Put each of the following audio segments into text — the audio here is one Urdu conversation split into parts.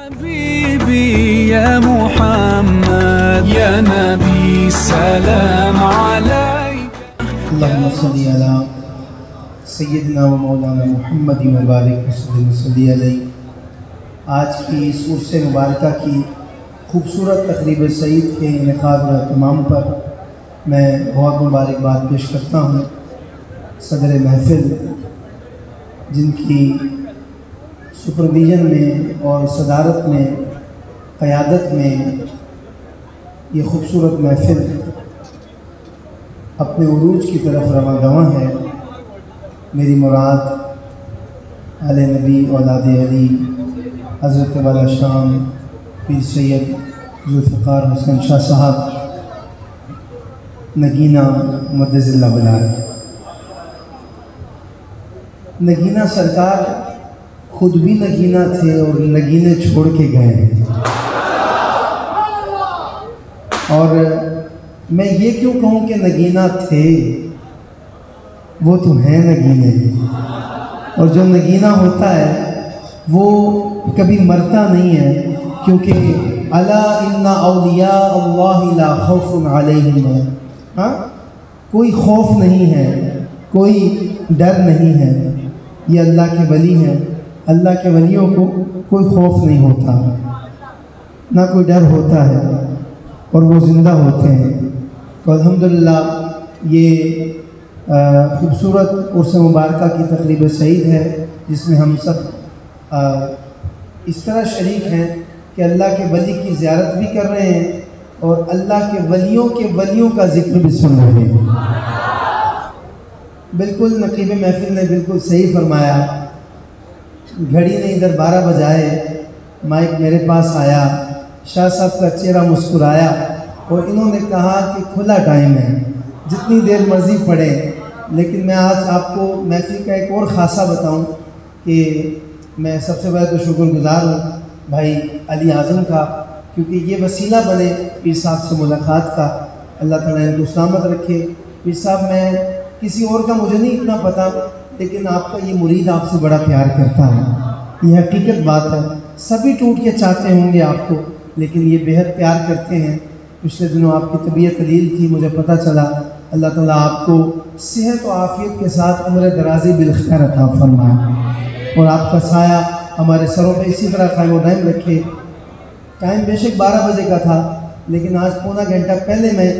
حبيبي يا محمد يا نبي سلام عليك اللهم صل على سیدنا و مولانا محمد مبارک صلی علیہ۔ آج کی اس عرس مبارکہ کی خوبصورت تقریب سعید کے انعقاد و اہتمام پر میں بہت مبارکباد پیش کرتا ہوں صدر محفل، جن کی سپرویژن میں اور صدارت میں، قیادت میں یہ خوبصورت محفل اپنے عروج کی طرف رواں دواں ہے۔ میری مراد اہل نبی اولاد علی حضرت والا شام پیر سید ذوالفقار حسین شاہ صاحب نگینہ مدظ اللہ بلال۔ نگینہ سرکار خود بھی نگینہ تھے اور نگینے چھوڑ کے گئے ہیں، اور میں یہ کیوں کہوں کہ نگینہ تھے، وہ تو ہیں نگینے، اور جو نگینہ ہوتا ہے وہ کبھی مرتا نہیں ہے، کیونکہ الا ان اولیاء اللہ لا خوف علیہم، کوئی خوف نہیں ہے، کوئی ڈر نہیں ہے، یہ اللہ کے ولی ہیں۔ اللہ کے ولیوں کو کوئی خوف نہیں ہوتا، نہ کوئی ڈر ہوتا ہے، اور وہ زندہ ہوتے ہیں۔ تو الحمدللہ یہ خوبصورت عرس مبارکہ کی تقریب سعید ہے، جس میں ہم سب اس طرح شریک ہیں کہ اللہ کے ولی کی زیارت بھی کر رہے ہیں اور اللہ کے ولیوں کا ذکر بھی سن رہے ہیں۔ بالکل نقیب محفل نے بالکل صحیح فرمایا، گھڑی نے ادھر 12 بجائے، مائک میرے پاس آیا، شاہ صاحب کا چہرہ مسکرایا اور انہوں نے کہا کہ کھلا ٹائم ہے، جتنی دیر مرضی پڑھیں۔ لیکن میں آج آپ کو محفل کا ایک اور خاصہ بتاؤں کہ میں سب سے پہلے تو شکر گزار ہوں بھائی علی اعظم کا، کیونکہ یہ وسیلہ بنے پیر صاحب سے ملاقات کا۔ اللہ تعالیٰ ان کو سلامت رکھے۔ پیر صاحب میں کسی اور کا مجھے نہیں اتنا پتا، لیکن آپ کا یہ مرید آپ سے بڑا پیار کرتا ہے، یہ حقیقت بات ہے۔ سبھی ٹوٹ کے چاہتے ہوں گے آپ کو، لیکن یہ بہت پیار کرتے ہیں۔ پچھلے دنوں آپ کی طبیعت قلیل تھی، مجھے پتہ چلا۔ اللہ تعالیٰ آپ کو صحت و عافیت کے ساتھ عمر درازی بالخیر عطا فرمائے، اور آپ کا سایہ ہمارے سروں پہ اسی طرح قائم و دائم رکھے۔ ٹائم بے شک 12 بجے کا تھا، لیکن آج پونا گھنٹہ پہلے میں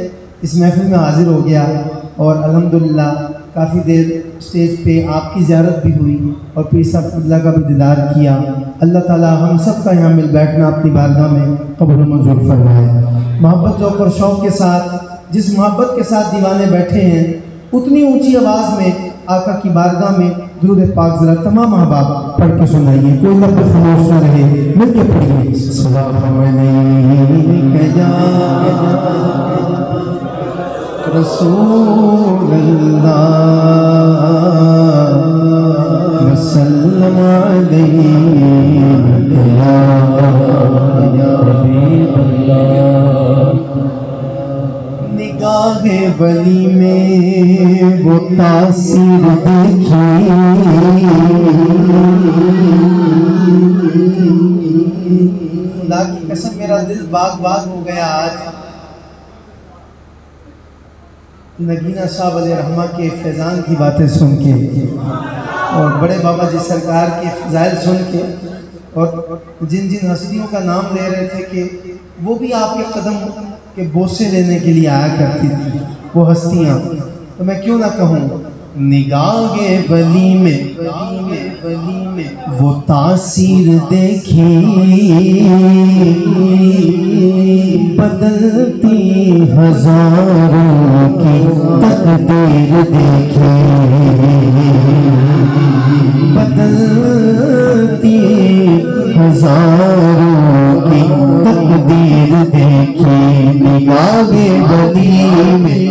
اس محفل میں حاضر ہو گیا، اور الحمدللہ کافی دیر اسٹیج پہ آپ کی زیارت بھی ہوئی اور پیر صاحب اللہ کا بھی دیدار کیا۔ اللہ تعالیٰ ہم سب کا یہاں مل بیٹھنا اپنی بارگاہ میں قبول و منظور فرمائے۔ محبت ذوق اور شوق کے ساتھ، جس محبت کے ساتھ دیوانے بیٹھے ہیں، اتنی اونچی آواز میں آقا کی بارگاہ میں درود پاک ذرا تمام احباب پڑھ کے سنائیے، کوئی لفظ خاموش نہ رہے، مل کے پڑھیے۔ السلام علیکم یا رسول اللہ وسلم علیک یا حبیب اللہ۔ نگاہ ولی میں وہ تاثیر دیکھی، خدا کی قسم میرا دل باغ باغ ہو گیا آج نگینہ صاحب علیہ رحمہ کے فیضان کی باتیں سن کے، اور بڑے بابا جی سرکار کے فضائل سن کے، اور جن جن ہستیوں کا نام لے رہے تھے کہ وہ بھی آپ کے قدم کے بوسے لینے کے لیے آیا کرتی تھی وہ ہستیاں، تو میں کیوں نہ کہوں نگاہ ولی میں وہ تاثیر دیکھی، بدلتی ہزاروں کی تقدیر دیکھی، بدلتی ہزاروں کی تقدیر دیکھی، نگاہ ولی میں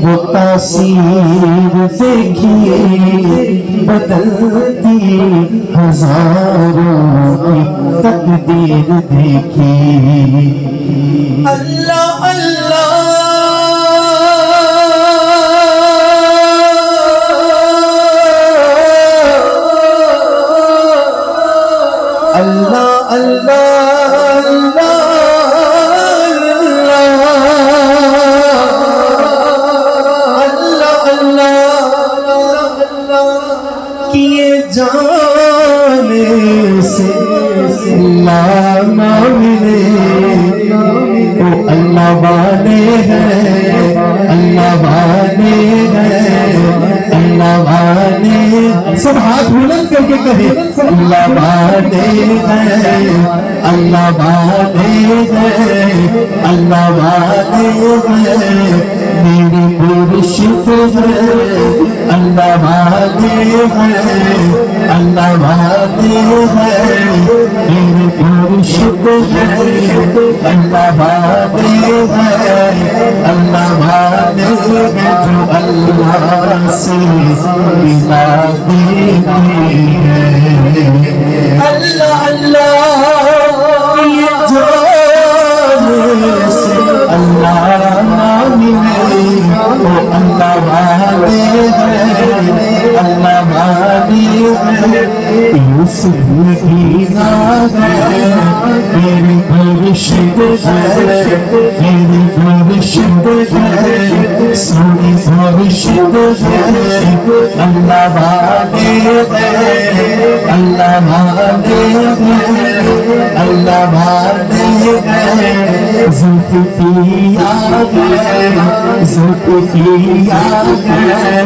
وہ تاثیر دیکھی، بدلتی ہزاروں کی تقدیر دیکھی۔ اللہ اللہ اللہ اللہ کیے جانے سے اللہ نہ ملے وہ اللہ والے ہیں اللہ والے ہیں اللہ والے سب ہاتھ بلند کر کے کہیں اللہ والے ہیں اللہ والے ہیں اللہ والے ہیں میری مرشد ہے اللہ والے ہیں اللہ والے ہیں میری مرشد ہے اللہ والے ہیں اللہ والے ہیں جو اللہ سے ملا دیتے ہیں اللہ اللہ یہ جانے سے اللہ نہ ملے وہ اللہ والے ہیں اللہ والے ہیں یوسف مدینہ ہے میری مرشد ہے میری مرشد ہے سونی مرشد ہے اللہ والے ہیں اللہ والے ہیں اللہ والے ہیں زلفیہ ہے زلفیہ ہے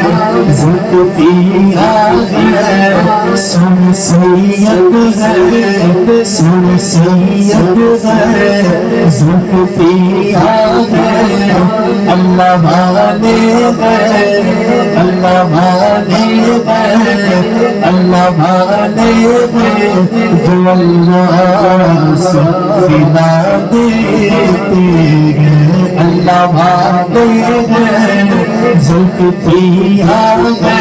زلفیہ ہے سن سید ہے سن سید ہے زلفیہ ہے اللہ والے ہیں اللہ والے ہیں اللہ والے ہیں جو اللہ سے ملا دیتے ہیں اللہ والے ہیں زلفیہ ہے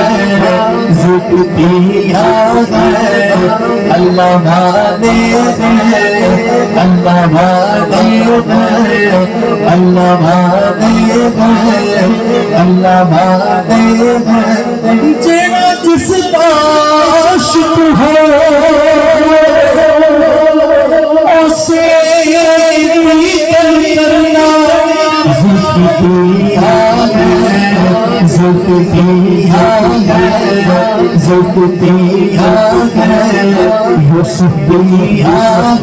زلفیہ ہے اللہ والے ہیں اللہ والے ہیں اللہ والے ہیں اللہ والے ہیں جینا جس عاشق ہو اسے کرنا زلفیہ ہے زلفیہ ہے زلفیہ ہے یوسف بیہ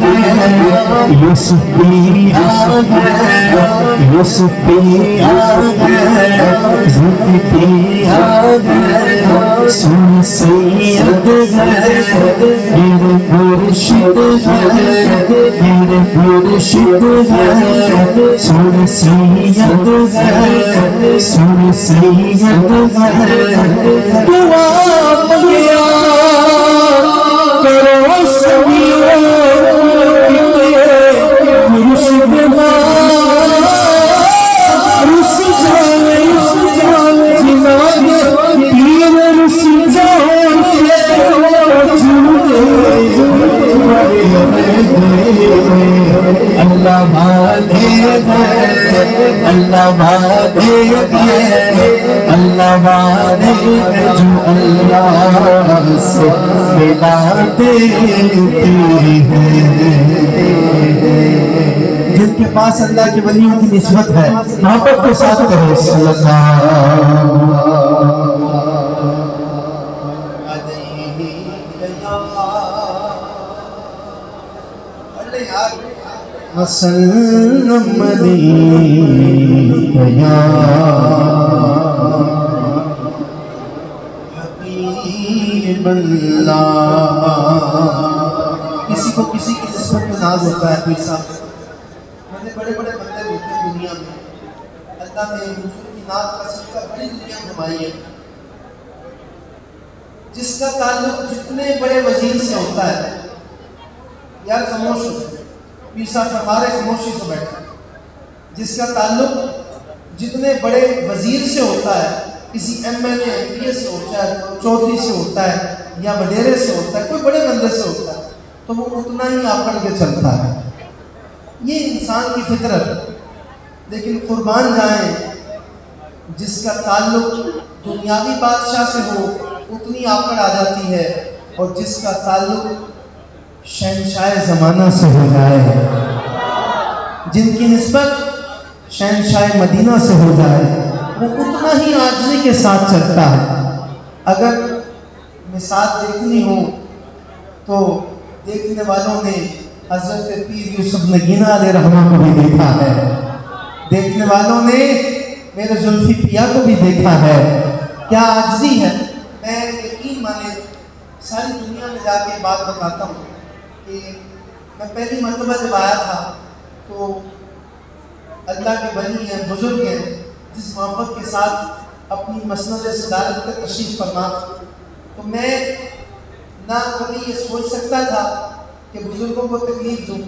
ہے یوسف بیہ ہے یوسف بیہ ہے زلفیہ ہے سن سید ہے میرے مرشد ہے میرے مرشد ہے سن سید ہے سن سید ہے دعا مانگیا کرو سبیوں مرشد رس جانے جناب پیر رس جانے اللہ والے ہیں اللہ والے ہیں اللہ والے ہیں جو اللہ سے ملا دیتے ہیں جن کے پاس اللہ کے ولیوں کی نسبت ہے محبت کے ساتھ کریں صلی اللہ وسلم علیک یا حبیب اللہ کسی کو کسی کی نسبت میں ناز ہوتا ہے پیر صاحب بڑے بڑے بندے ہوتے ہیں دنیا میں اللہ نے حضور کی نعت کا صدقہ بڑی دنیا گھمائی ہے جس کا تعلق جتنے بڑے وزیر سے ہوتا ہے یار خاموش ہو پیر صاحب ہمارے خاموشی سے بیٹھا جس کا تعلق جتنے بڑے وزیر سے ہوتا ہے کسی M L A M P A سے ہوتا ہے چودھری سے ہوتا ہے یا وڈیرے سے ہوتا ہے کوئی بڑے بندے سے ہوتا ہے تو وہ اتنا ہی آکڑ کے چلتا ہے یہ انسان کی فطرت لیکن قربان جائیں جس کا تعلق دنیاوی بادشاہ سے ہو اتنی آکڑ آ جاتی ہے اور جس کا تعلق شہنشاہ زمانہ سے ہو جائے جن کی نسبت شہنشاہ مدینہ سے ہو جائے وہ اتنا ہی عاجزی کے ساتھ چلتا ہے۔ اگر مثال دیکھنی ہو تو دیکھنے والوں نے حضرت پیر یوسف نگینہ علیہ رحمہ کو بھی دیکھا ہے، دیکھنے والوں نے میرے زلفی پیا کو بھی دیکھا ہے۔ کیا عاجزی ہے! میں یقین مانے ساری دنیا میں جا کے بات بتاتا ہوں کہ میں پہلی مرتبہ جب آیا تھا تو اللہ کے ولی ہیں، بزرگ ہیں، جس محبت کے ساتھ اپنی مسند صدارت کا تشریف فرما، تو میں نہ کبھی یہ سوچ سکتا تھا کہ بزرگوں کو تکلیف دوں،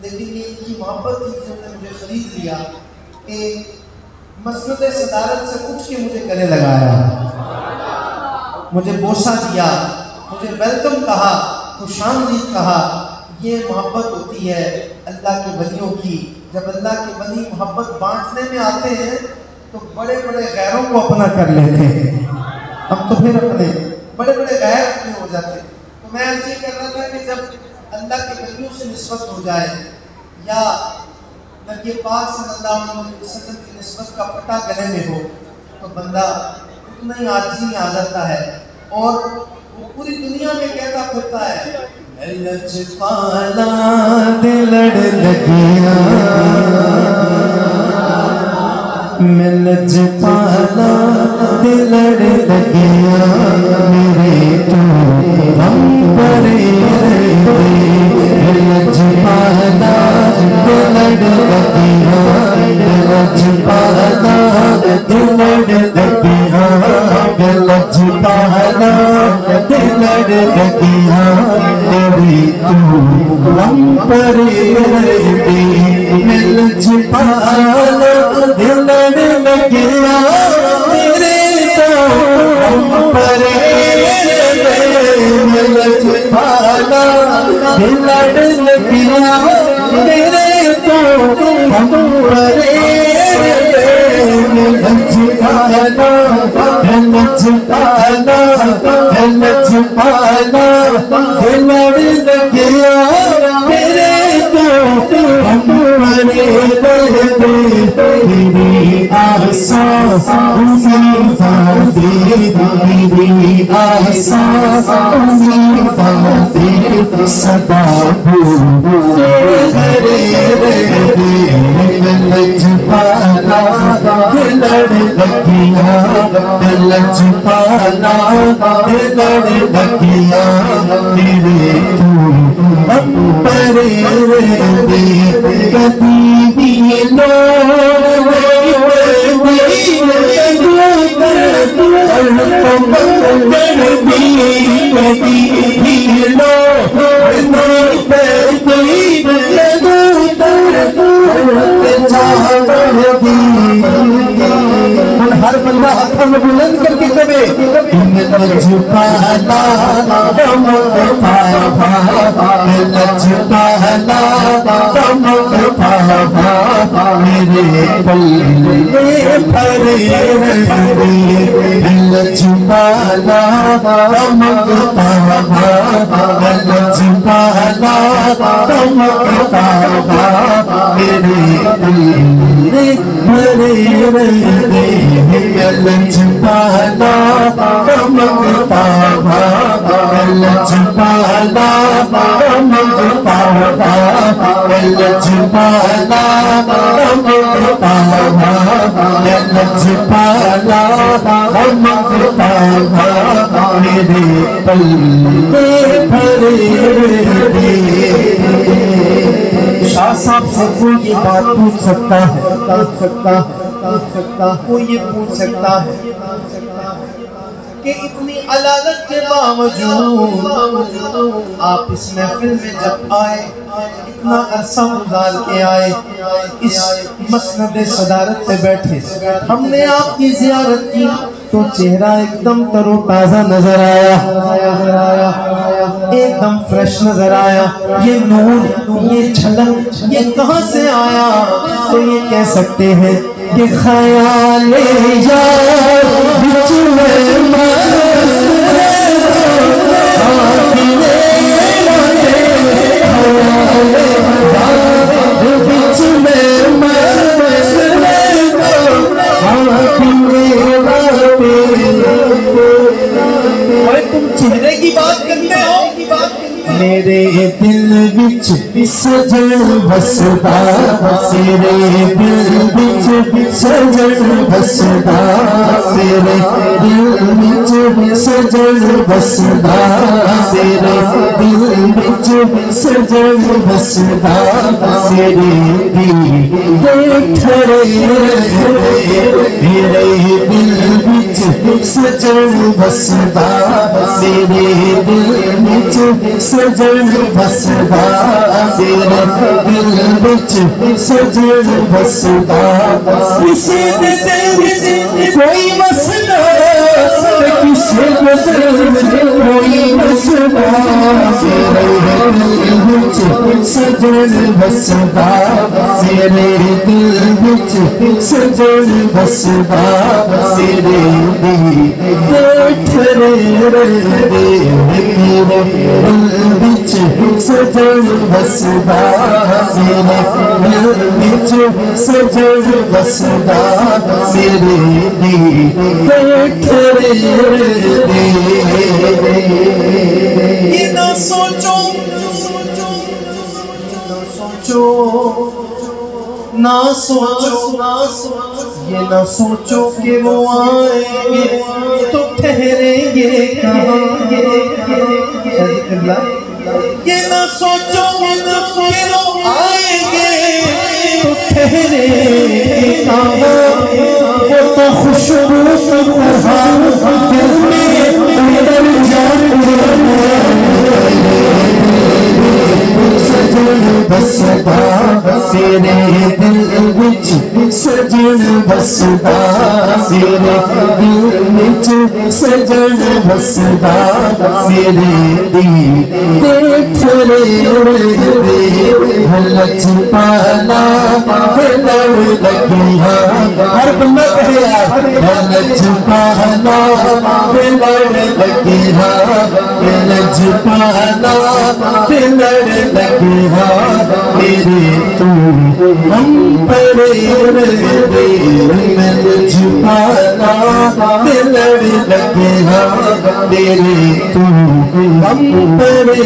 لیکن یہ ان کی محبت تھی جو نے مجھے خرید لیا کہ مسند صدارت سے اٹھ کے مجھے گلے لگایا، مجھے بوسہ دیا، مجھے ویلکم کہا، خوش آمدید کہا۔ یہ محبت ہوتی ہے اللہ کے ولیوں کی۔ جب اللہ کے ولی محبت بانٹنے میں آتے ہیں تو بڑے بڑے غیروں کو اپنا کر لیتے ہیں، ہم تو پھر اپنے بڑے بڑے غیر اپنے ہو جاتے ہیں۔ تو میں عرض یہ کر رہا تھا کہ جب اللہ کے ولیوں سے نسبت ہو جائے یا نبی پاک صلی اللہ علیہ وسلم کی نسبت کا پٹا گلے میں ہو تو بندہ اتنا ہی عاجزی میں آ جاتا ہے اور وہ پوری دنیا میں کہتا پھرتا ہے لجپالا دلڑ لگیا، میں لجپالا دلڑ لگیا، میرے تو ہم پرے لجپالا دلڑ لگیا، لجپالا دلڑ لگیا، لجپالا دلڑ لگیا، میری تو ہم پرے رہتی، میں لجپالا دلڑ لگیا، میرے تو ہم پرے رہتی، میں لجپالا دلڑ لگیا، میرے تو ہم پرے لجپالا لجپالا لجپالا دلڑ لگیا، میرے تو ہم پرے رہتے، تیری آساں امیداں دے، تیری آساں امیداں دے، صدا گھرے رہتے، لجپالا دلڑ لگیا، لجپالا دلڑ لگیا، میرے تو ہم پرے رہتے، کبھی بھی لوگ ہر بندہ ہاتھوں میں بلند کر کے کبھی لجپالا دمک پاوا، لجپالا دمک پاوا، میرے پلے پھرے رہتے، لجپالا دمک پاوا، لجپالا دمک پاوا، میرے پلے پھرے رہتے، لجپالا دمک پاوا، لجپالا دمک پاوا، لجپالا دمک پاوا، لجپالا دمک پاوا، میرے پلے پھرے رہتے۔ شاہ صاحب سے کوئی یہ بات پوچھ سکتا ہے، کوئی یہ پوچھ سکتا ہے کہ اتنی علالت کے باوجود آپ اس محفل میں جب آئے، اتنا عرصہ گزار کے آئے، اس مسند صدارت پہ بیٹھے، ہم نے آپ کی زیارت کی تو چہرہ ایک دم تر و تازہ نظر آیا، ایک دم فریش نظر آیا۔ یہ نور، یہ جھلک، یہ کہاں سے آیا؟ تو یہ کہہ سکتے ہیں کہ خیال یار بچ میں مست ہے، خیال یار بچ میں بچ سجن بسدا تیرے دل بچ سجن بسدا تیرے دل بچ سجن بسدا تیرے دل بچ سجن بسدا تیرے دل بیٹھڑے تیرے دل بچ سجن بسدا تیرے دل بچ سجن بسدا تیرے دل بچ سجن بسدا کسی دل بچ کوئی مسئلہ کسی دل بچ کوئی مسئلہ تیرے دل بچ سجن بسدا تیرے دل بچ سجن بسدا تیرے دل بیٹھڑے بچ سجن بسدا تیرے دل بچ سجن بسدا تیرے دل بیٹھڑے یہ نہ سوچو نہ سوچو یہ نہ سوچو کہ وہ آئیں گے تو ٹھہریں گے کہاں یہ نہ سوچو کہ وہ آئیں گے تو ٹھہریں گے کہاں وہ تو خوشبو کی طرح دل میں اندر جاتے سجن بسدا تیرے دل بچ سجن بسدا تیرے دل بچ سجن بسدا تیرے دل بیٹھڑے لچ پالا لڑ لگیا ہر بندہ کہے لچ پالا لڑ لگیا لچ پالا لڑ لگیا میرے تو ہم پڑے لچ پالا لڑ لگیا میرے تو ہم پڑے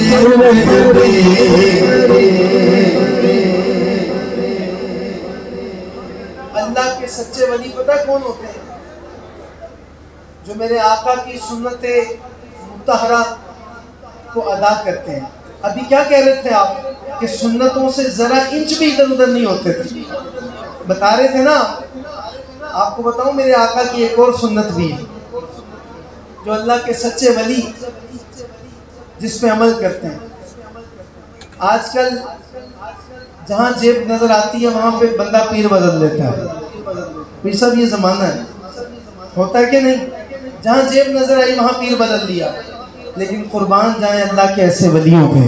اللہ کے سچے ولی پتہ کون ہوتے ہیں؟ جو میرے آقا کی سنت مطہرہ کو ادا کرتے ہیں. ابھی کیا کہہ رہے تھے آپ کہ سنتوں سے ذرا انچ بھی ادھر ادھر نہیں ہوتے تھے. بتا رہے تھے نا. آپ کو بتاؤں میرے آقا کی ایک اور سنت بھی ہے جو اللہ کے سچے ولی جس پہ عمل کرتے ہیں. آج کل جہاں جیب نظر آتی ہے وہاں پہ بندہ پیر بدل لیتا ہے. پیر صاحب یہ زمانہ ہے, ہوتا ہے کہ نہیں؟ جہاں جیب نظر آئی وہاں پیر بدل لیا. لیکن قربان جائیں اللہ کے ایسے ولیوں پہ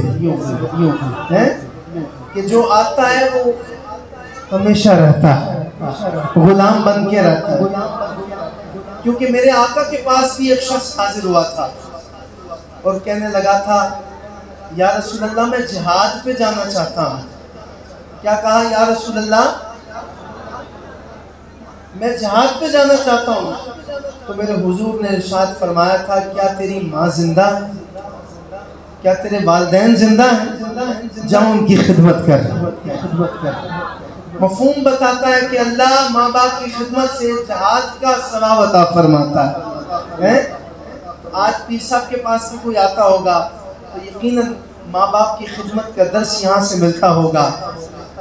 کہ جو آتا ہے وہ ہمیشہ رہتا ہے, غلام بن کے رہتا ہے. کیونکہ میرے آقا کے پاس بھی ایک شخص حاضر ہوا تھا اور کہنے لگا تھا یا رسول اللہ میں جہاد پہ جانا چاہتا ہوں. کیا کہا؟ یا رسول اللہ میں جہاد پہ جانا چاہتا ہوں. تو میرے حضور نے ارشاد فرمایا تھا کیا تیری ماں زندہ ہے؟ کیا تیرے والدین زندہ ہیں؟ جاؤ ان کی خدمت کر. مفہوم بتاتا ہے کہ اللہ ماں باپ کی خدمت سے جہاد کا ثواب عطا فرماتا ہے. تو آج پیر صاحب کے پاس بھی کوئی آتا ہوگا تو یقیناً ماں باپ کی خدمت کا درس یہاں سے ملتا ہوگا.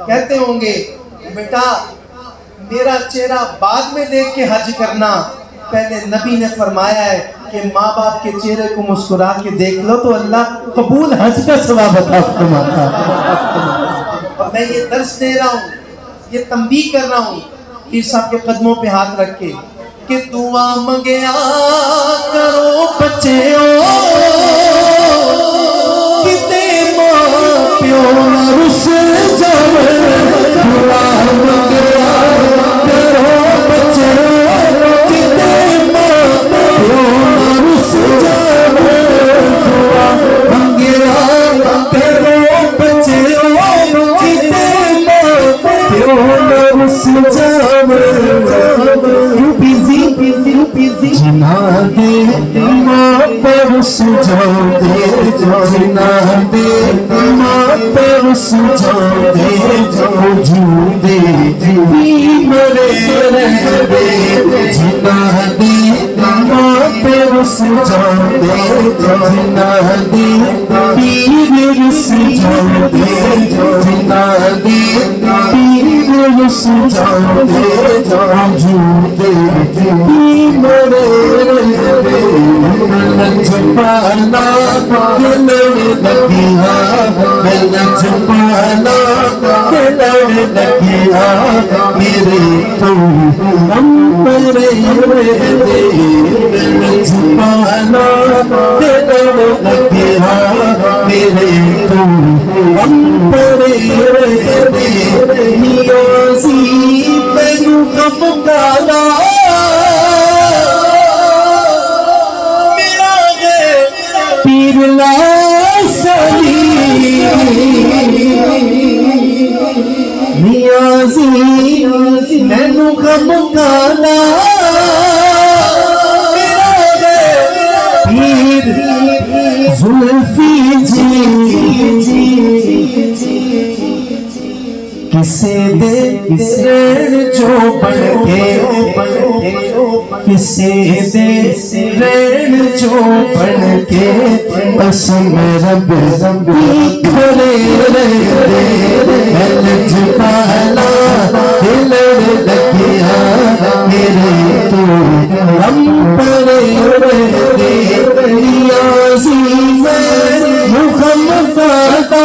کہتے ہوں گے بیٹا میرا چہرہ بعد میں دیکھ کے حج کرنا, پہلے نبی نے فرمایا ہے کہ ماں باپ کے چہرے کو مسکرا کے دیکھ لو تو اللہ قبول حج کا ثواب عطا فرماتا ہے. اور میں یہ درس دے رہا ہوں, یہ تنبیہ کر رہا ہوں پیر صاحب کے قدموں پہ ہاتھ رکھ کے کہ دعا منگیا کرو بچیوں کتے ماں پیو نہ رس جاوے. دعا منگیا کرو بچیوں کتے ماں پیو نہ رس جاوے. دعا منگیا کرو بچیوں کتے ماں پیو نہ رس جاوے. You busy, جنا دے ماں پر سجا دے جنا دے ماں پر سجا دے وجود مرے رہے جنا دے ماں پر سجا دے جنا دے پیر سجا دے جنا دے پیر سجا دے وجود مرے رہے لچ پالا لڑ لگیا لچ پالا لڑ لگیا میرے تو ہم مرے رہے لچ پالا لڑ لگیا میرے تو ہم مرے رہے نیازی مینو غم کالا پیر لا سلی نیازی مینو غم کالا پیر زلفی جی کسے دے رین جو بن کے کسے دے رین جو بن کے قسم رب کھڑے رہے لج پالا لڑ لگیا میرے تو ہم پڑے رہے نیازی میں مخم پاتا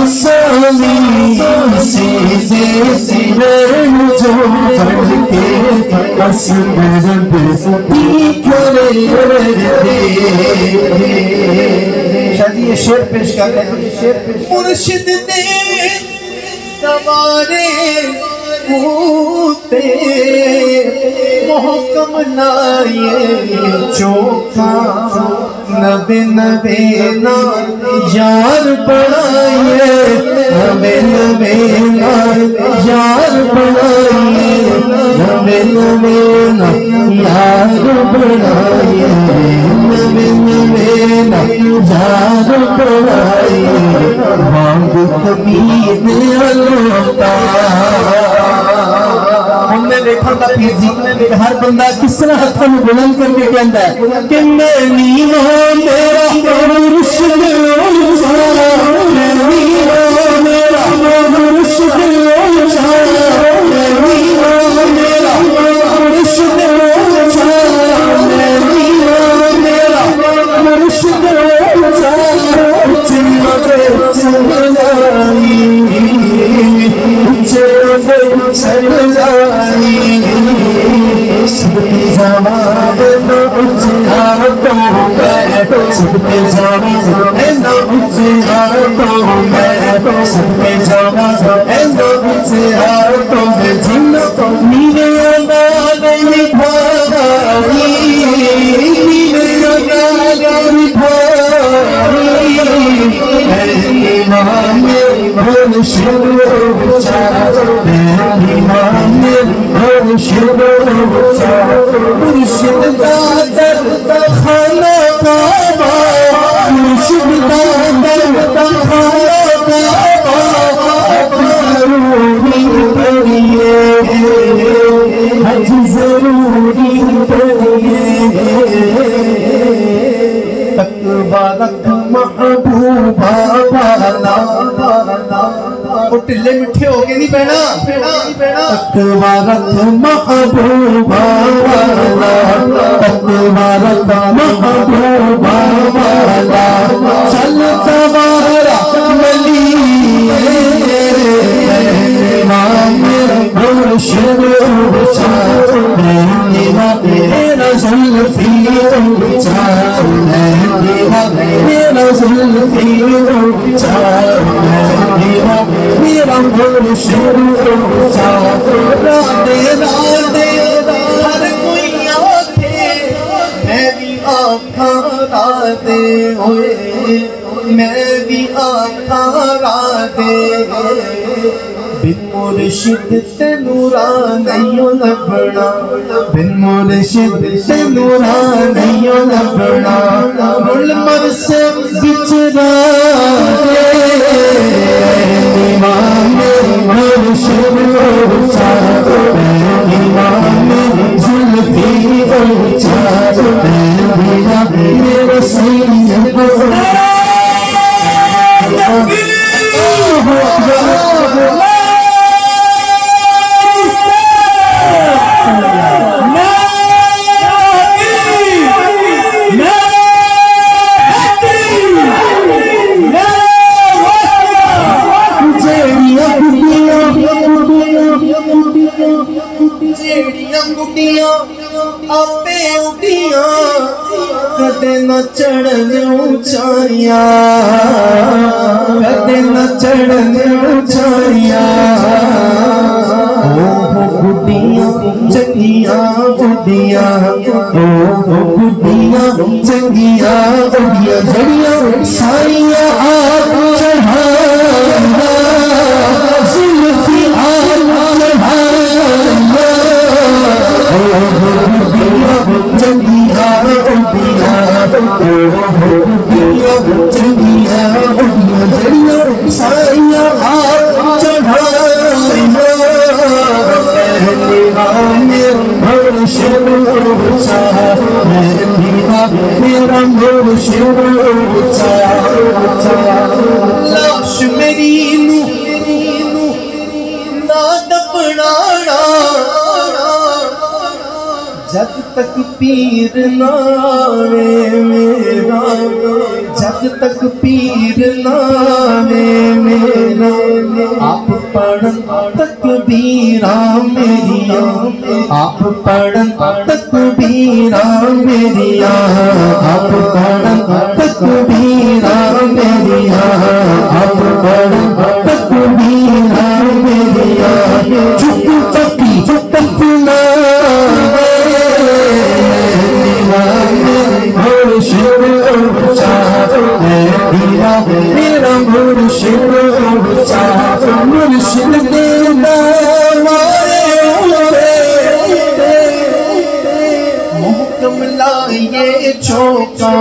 سامی سیدے رین جو بن کے قسم رب کھڑے رہے شاید یہ شعر پیش کر رہے ہیں مرشد نے دوارے ہوتے محکم لائے چوکھا نبے نبے نا یار بڑھائیے نبے نبے نا یار بڑھائیے نبے نبے نا یار بڑھائیے نبے نبے نا یار بڑھائیے وانگ کبیر علوتا ہم نے دیکھا تھا پیر جی ہر بندہ کس طرح ہاتھوں میں بلند کر کے کہتا ہے کہ میں نیوان میرا مرشد اوچھا میں نیوان میرا مرشد اوچھا میں نیوان میرا مرشد اوچھا میں نیوان میرا مرشد اوچھا چلے سمجھائی چلے سمجھائی سب کی زمان نہ اچھا تو میں سب کی زمان نہ اچھا تو میں سب کی زمان نہ اچھا تو میں جن کو میرے اندر نبھائی میرے اندر نبھائی امام مرشد اوچھا امام مرشد اوچھا مرشد دا در خانہ کعبہ مرشد دا در خانہ کعبہ ضروری پڑھیے حج ضروری پڑھیے تقویٰ رکھ محبوبہ بالا وہ ٹلے مٹھے ہو گئے نہیں بہنا تقویٰ رکھ محبوبہ بالا تقویٰ رکھ محبوبہ بالا چل سوارا ولی امام مرشد اوچھا میرا زلفی اوچھا میرا زلفی اوچھا میرا مرشد اوچھا رادے رادے ہر کوئی آنکھے میں بھی آنکھاں رادے ہوئے میں بھی آنکھاں رادے بن مرشد تے نورانیوں لبنا بن مرشد تے نورانیوں لبنا رول مرسے بچرا امام مرشد اونچا امام زلفی اونچا میرا سید کدے نہ چڑھن اونچائیاں کدے نہ چڑھن اونچائیاں گڈیاں چنگیاں گڈیاں گڈیاں چنگیاں گڈیاں جڑیاں سائیاں آپ چڑھانا زلفی آپ چڑھانا چنگیاں گڈیاں چنگیاں گڈیاں جڑیاں سائیاں آپ چڑھانا مرشد اونچا میرا مرشد اونچا لاش میری نہ دفنانا جب تک پیر نہ آوے میرا جب تک پیر نہ آوے میرا آپ پڑھن تکبیراں میریاں آپ پڑھن تکبیراں میریاں آپ پڑھن تکبیراں میریاں آپ پڑھن تکبیراں میریاں چپ چپی تفنا مرشد اونچا میرا مرشد اونچا مرشد دینا محکم لائیے چوکا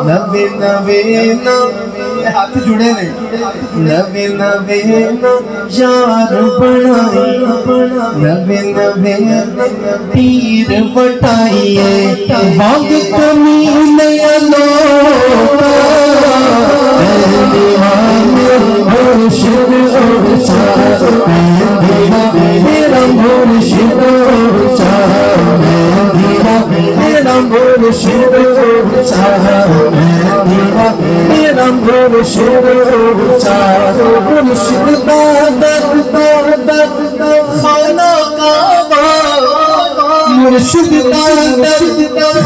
نوے نوے ہاتھ جڑے نے نوے نوے یار بنائی نوے نوے پیر وٹائیے وانگ کمینے لوٹا مرشد اونچا میرا مرشد اونچا میرا مرشد اونچا میرا مرشد اونچا مرشد خانہ کعبہ مرشد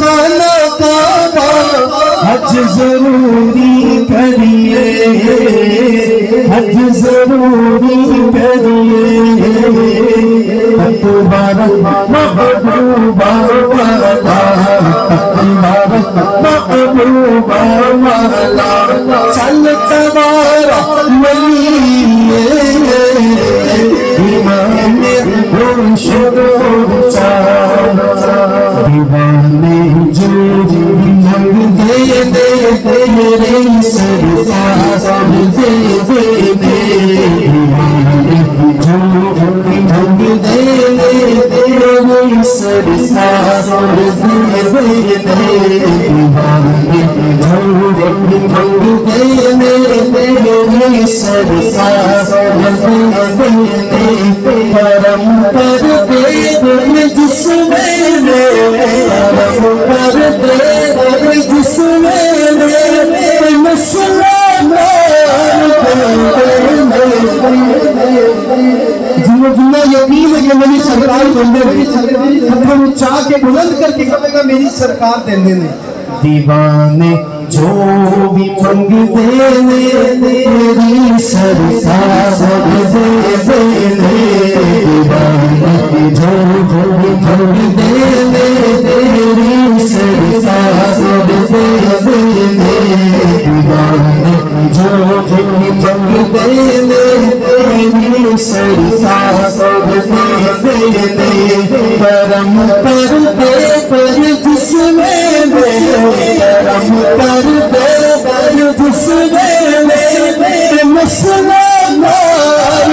خانہ کعبہ حج ضروری کریے حج ضروری کریے تبارک محبوبہ والا تبارک محبوبہ والا چل تبارک ولی امام مرشد اونچا دیوانے جو منگ دے دے میرے سرکار دے دے دیوانے جو منگ دے دے میرے سرکار دے دے دیوانے جو منگ دے دے میرے سرکار دے دے کرم کر دے جس میں کرم کر دے جس میں جنہیں یقین ہے کہ میری سرکار بندے ہم چاہ کے بلند کر کے کہے گا میری سرکار دینے نے دیوانے جو بھی منگ دینے میری سرکار دے دینے دیوانے جو بھی منگ دینے میری سرکار دے دینے دیوانے جو بھی منگ دینے سرکار کرم کر دے پر جس میں کرم کر دے پر جس میں مسئلہ مار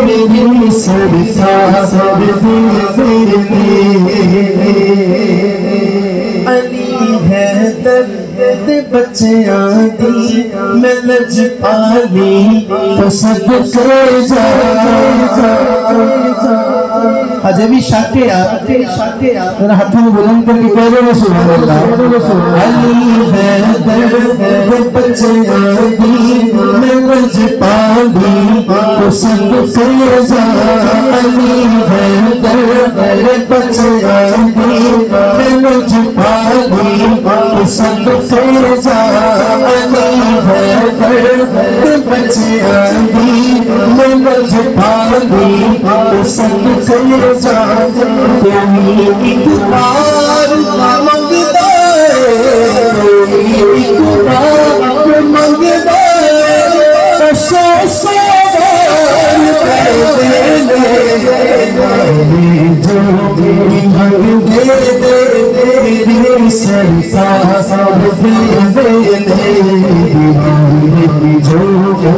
میری سرکار علی حیدر دے بچیاں دی میں لج پالی تو سب سے جا اجے بھی شاکے میرا ہاتھ میں بلند کر کے کہہ رہے سبحان اللہ علی حیدر دے بچیاں دی میں لج پالی تو سب سے جا علی حیدر دے بچیاں دی میں لج پالی تو سب سے جا علی حیدر دے بچیاں دی میں لج پالی تو سب سے جا کوئی ایک بار منگتا ہے کوئی ایک بار منگتا ہے سو بار کر دے جو منگ دے میری سرکار دے جو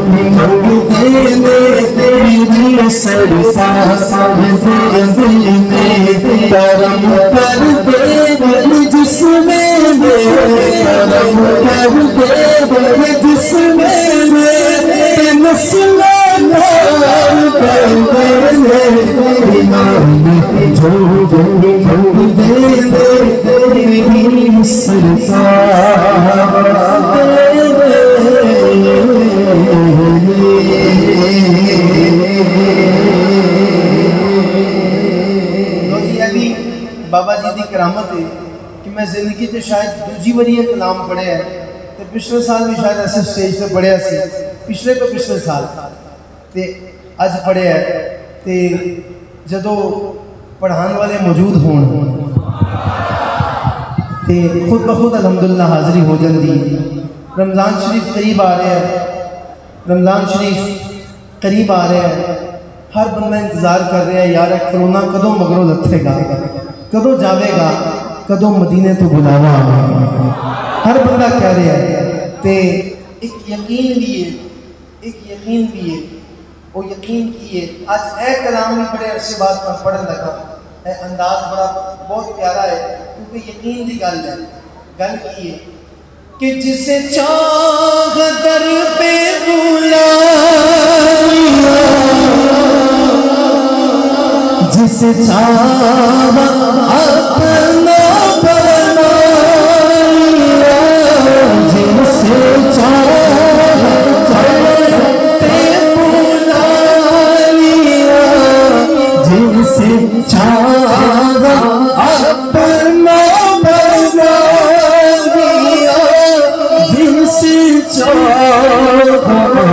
منگ دے میری سرکار کرم کر دے جس میں کرم کر دے جس میں مسئلہ مار کر دے جو دے میری سرکار بابا جی دی کرامت ہے کہ میں زندگی تے شاید دوجی باری یہ کلام پڑھے ہیں تے پچھلے سال بھی شاید ایسے سٹیج پہ پڑھے سی پچھلے سال تے اج پڑھے ہیں تے جدو پڑھان والے موجود ہون تے خود بخود الحمدللہ حاضری ہو جاندی رمضان شریف قریب آ رہے ہیں ہر بندہ انتظار کر رہا ہے یار کرونا کدوں مگروں لتھے گا کدوں جاوے گا کدوں مدینے تو بلاوا ہر بندہ کہہ رہا ہے تے ایک یقین بھی ہے وہ یقین کی ہے آج اے کلام بھی بڑے عرصے بعد پر پڑھن لگا اے انداز بڑا بہت پیارا ہے کیونکہ یقین دی گل کی ہے کہ جسے چاہ در پہ بلایا جسے چاہ اپنا بنایا جسے چاہ پہ بلایا جسے چاہ اپنا بنایا جسے چاہ اپنا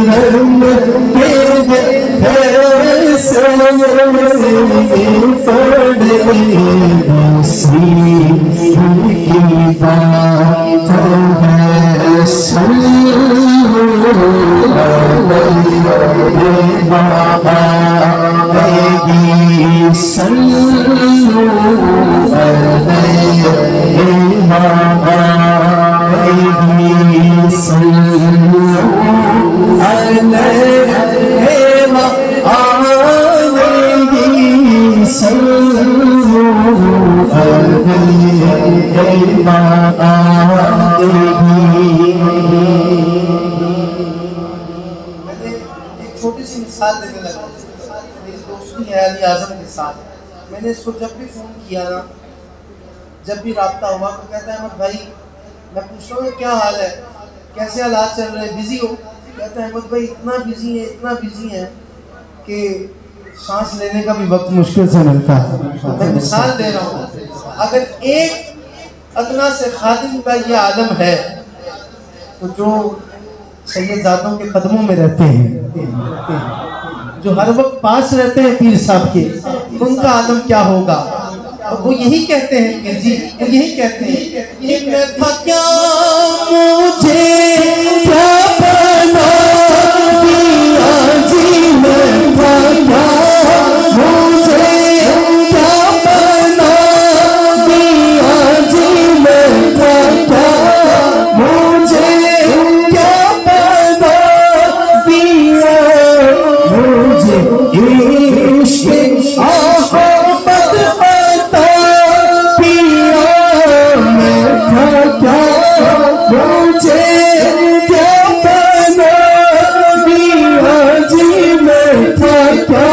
حرم چھوٹی سی مثال دینے لگا میری دوستی ہے علی اعظم کے ساتھ میں نے اس کو جب بھی فون کیا نا جب بھی رابطہ ہوا تو کہتا ہے احمد بھائی میں پوچھ رہا ہوں کیا حال ہے کیسے حالات چل رہے ہیں بزی ہو کہتا ہے احمد بھائی اتنا بزی ہے کہ سانس لینے کا بھی وقت مشکل سے ملتا ہے میں مثال دے رہا ہوں اگر ایک ادنا سے خادم کا یہ عالم ہے تو تو جو سیدزادوں کے قدموں میں رہتے ہیں، جو ہر وقت پاس رہتے ہیں پیر صاحب کے، ان کا عالم کیا ہوگا؟ اور وہ یہی کہتے ہیں کہ جی، وہ یہی کہتے ہیں کہ میں تھا کیا مجھے کیا بنا دیا جی، میں تھا کیا مجھے کیا بنا دیا جی، میں تھا کیا مجھے کیا بنا دیا، مجھے عشق احمد عطا کیا، میں تھا کیا مجھے کیا بنا دیا جی، میں تھا کیا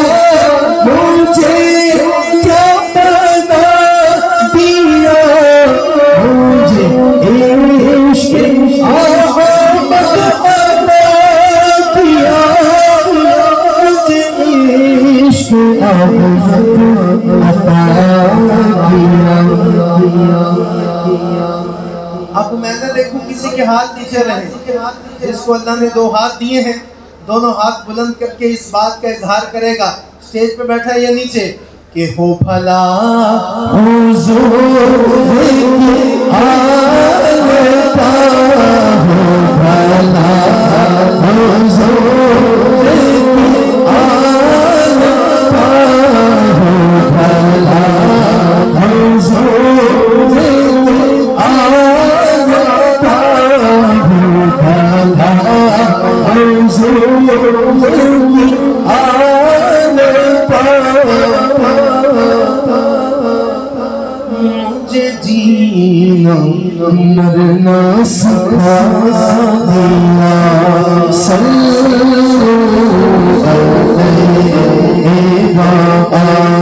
مجھے کیا بنا دیا، مجھے عشق احمد عطا کیا، مجھے عشق احمد عطا کیا۔ اب میں نہ دیکھوں کسی کے ہاتھ نیچے رہے، جس کو اللہ نے دو ہاتھ دیے ہیں دونوں ہاتھ بلند کر کے اس بات کا اظہار کرے گا، اسٹیج پہ بیٹھا ہے یا نیچے، کہ ہو بھلا حضور کی آل کا، ہو بھلا حضور کی آل کا، ہو بھلا حضور کی آل کا، ہو بھلا حضور کی آل کا، مجھے جینا مرنا سکھا دیا، صلو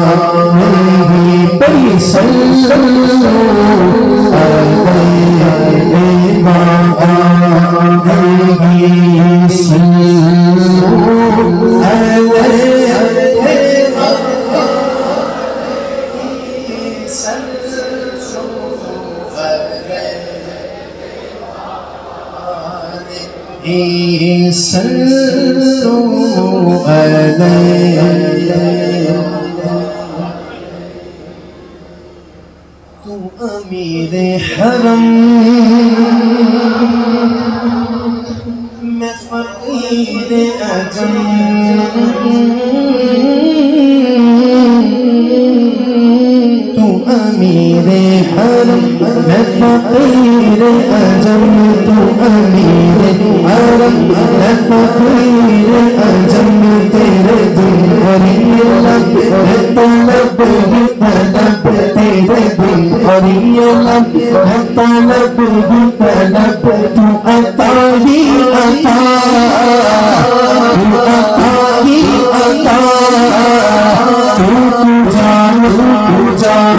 علیہ بھئی، صلو علیہ صلو علیہ صلو علیہ۔ تو امیر حرم میں فقیر عجم، تو امیر حرم میں فقیر عجم، تو امیر حرم میں فقیر عجم، تیرے دل اور لب طلب ہی طلب، تیرے دل اور لب طلب ہی طلب، تو عطا ہی عطا، تو عطا ہی عطا، تو جان تو جان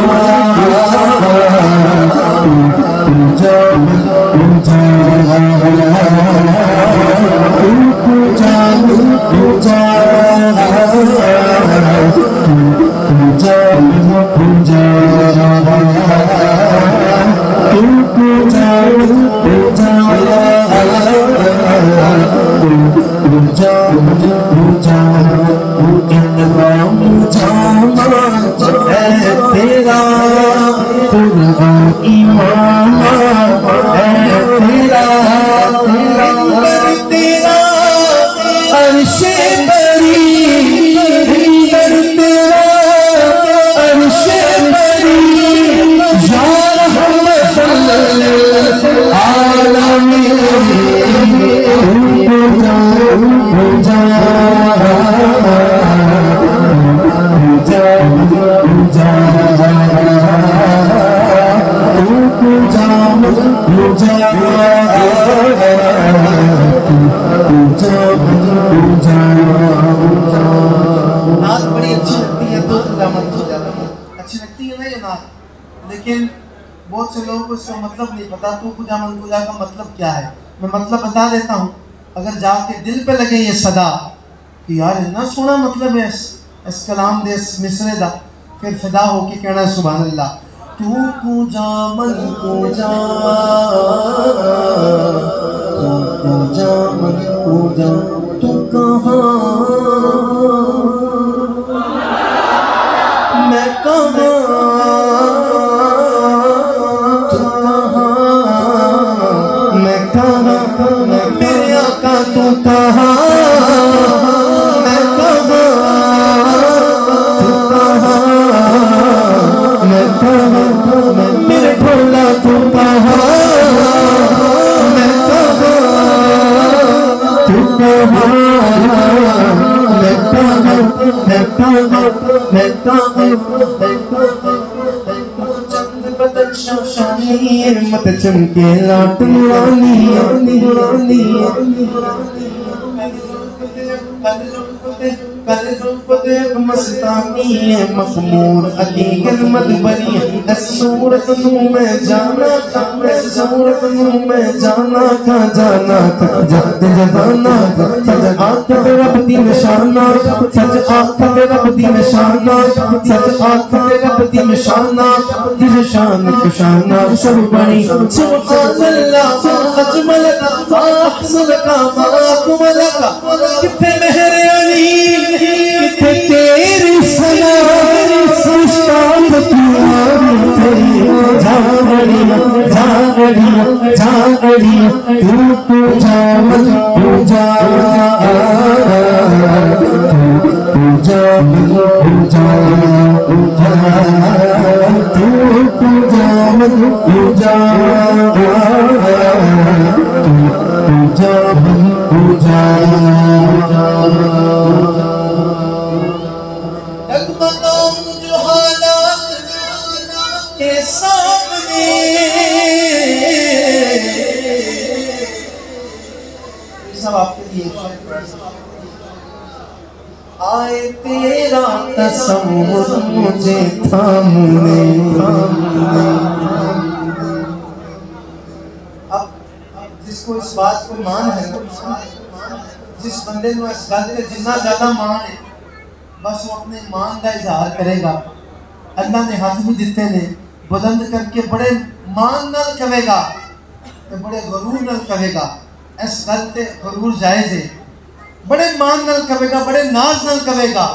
لیکن بہت سے لوگوں کو اس کا مطلب نہیں پتا۔ تو پوجا من پوجا کا مطلب کیا ہے؟ میں مطلب بتا دیتا ہوں، اگر جا کے دل پہ لگے یہ صدا کہ یار اتنا سونا مطلب ہے اس کلام دے اس مصرے دا، پھر فدا ہو کے کہنا سبحان اللہ۔ تو پوجا من پوجا، تو کہاں میں کہاں تو کہاں میں کہاں میرے بھولا تو کہاں میں کہاں تو کہاں میں کہاں میں کہاں میں کہاں چند بدن شوشانی مت چمکے لاٹ نورانی کل زلف دیکھ مستانی ہے مخمور علی گل مدبری اس صورت نو میں جانا اس صورت نو میں جانا کا جانا جد جدانا سج آنکھ رب دی نشانہ سج آنکھ رب دی نشانہ سج آنکھ رب دی نشانہ جس شان کشانہ سب بڑی سبحان اللہ اجمل کا احسن کا اکمل کا کتنے مہر علی کتنے تیری سنا مشتاق تمہاری تیری جھاگڑیاں جھاگڑیاں جھاگڑیاں تو جا مت تو جا تو جا مت تو جا تو جا مت تو جا ڈگمگاؤں جو حالات کے سامنے سب آپ کے لیے آئے تیرا تصور مجھے تھامنے اب جس کو اس بات کو مان ہے جس بندے کو اس گل تے جنہ زیادہ مان ہے بس وہ اپنے ایمان کا اظہار کرے گا اللہ نے ہاتھ بھی دیتے نے بلند کر کے بڑے مان نال کہے گا تے بڑے غرور نال کہے گا اس گل تے غرور جائز ہے بڑے مان نال کہے گا بڑے ناز نال کہے گا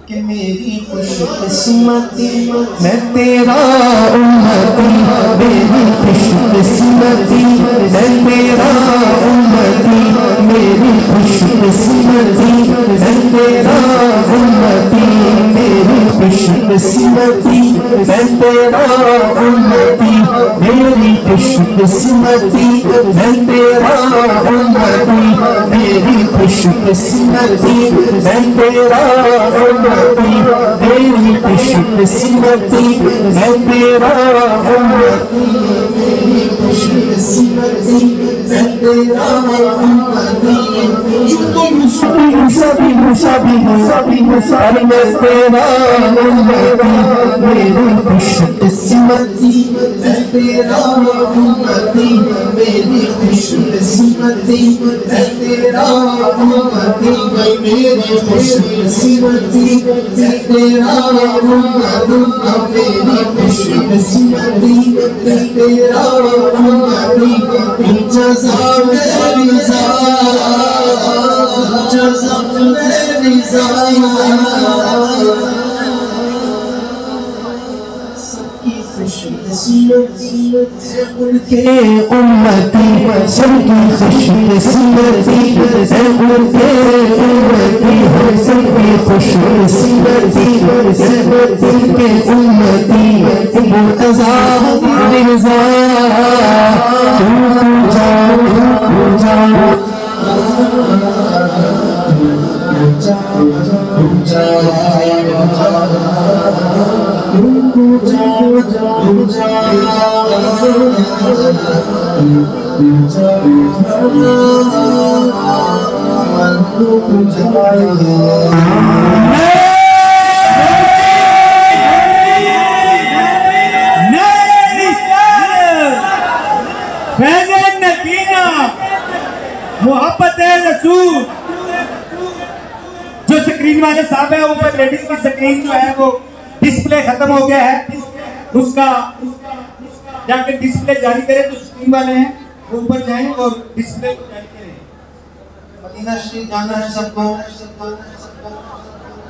کہ میری خوش قسمتی میں تیرا امتی میری خوش قسمتی میں تیرا امتی میری خوش قسمتی میں تیرا امتی میری خوش قسمتی میں تیرا امتی میری خوش قسمتی میں تیرا امتی میری خوش قسمتی میں تیرا امتی میری خوش قسمتی میں تیرا امتی میری خوش قسمتی میں تیرا امتی تم سبھی میں تیرا امتی میری خوش قسمتی میں تیرا امتی میری خوش قسمتی میں تیرا امتی میری خوش قسمتی میں تیرا امتی میری خوش قسمتی میں تیرا امتی جزا میری رضا جزا میری رضا سب کی خوش قسمتی ان کے امتی سب کی خوش قسمتی ان کے امتی سب کی خوش قسمتی ان کے امتی مرتضی مرزا تو جا محبت رسول جو سکرین والے صاحب ہے اوپر لیڈیز کی سکرین جو ہے وہ ڈسپلے ختم ہو گیا ہے اس کا جا کے ڈسپلے جاری کریں تو سکرین والے ہیں اوپر جائیں اور ڈسپلے کو جاری کریں مدینہ شریف جانا ہے سب کو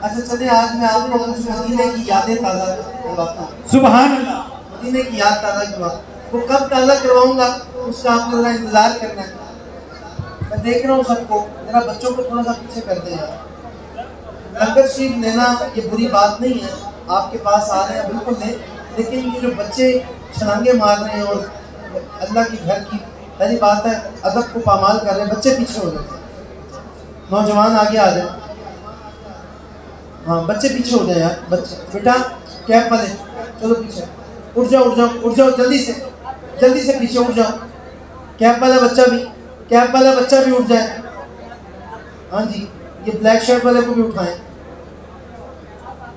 اچھا چلے آج میں آپ کو کچھ مدینے کی یادیں تازہ کرواتا ہوں سبحان اللہ مدینے کی یاد تازہ کرواتا ہوں وہ کب تازہ کرواؤں گا اس کا آپ کو ذرا انتظار کرنا ہے میں دیکھ رہا ہوں سب کو، ذرا بچوں کو تھوڑا سا پیچھے کر دیں یار. لنگر شریف لینا یہ بری بات نہیں ہے، آپ کے پاس آ رہے ہیں بالکل لیں، لیکن یہ جو بچے چھلانگے مار رہے ہیں اور اللہ کے گھر کی پہلی بات ہے ادب کو پامال کر رہے ہیں، بچے پیچھے ہو جاتے ہیں. نوجوان آگے آ جائیں، ہاں بچے پیچھے ہو جائیں یار. بچے بیٹا کیپ والے چلو پیچھے، اٹھ جاؤ اٹھ جاؤ اٹھ جاؤ، جلدی سے پیچھے اٹھ جاؤ. کیپ والا بچہ بھی اٹھ جائے. ہاں جی یہ بلیک شرٹ والے کو بھی اٹھائیں.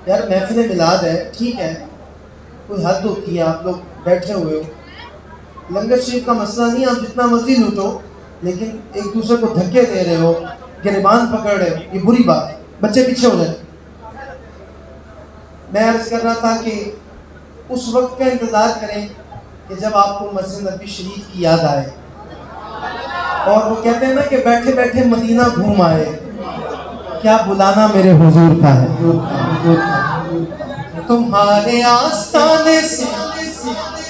یار محفل میلاد ہے، ٹھیک ہے کوئی حد ہوتی ہے، آپ لوگ بیٹھے ہوئے ہو، لنگر شریف کا مسئلہ نہیں، آپ جتنا مرضی لوٹو، لیکن ایک دوسرے کو دھکے دے رہے ہو، گریبان پکڑ رہے ہو، یہ بری بات ہے. بچے پیچھے ہو جائیں. میں عرض کر رہا تھا کہ اس وقت کا انتظار کریں کہ جب آپ کو مسجد نبی شریف کی یاد آئے، اور وہ کہتے ہیں نا کہ بیٹھے بیٹھے مدینہ گھوم آئے، کیا بلانا میرے حضور کا ہے. تمہارے آستانے سے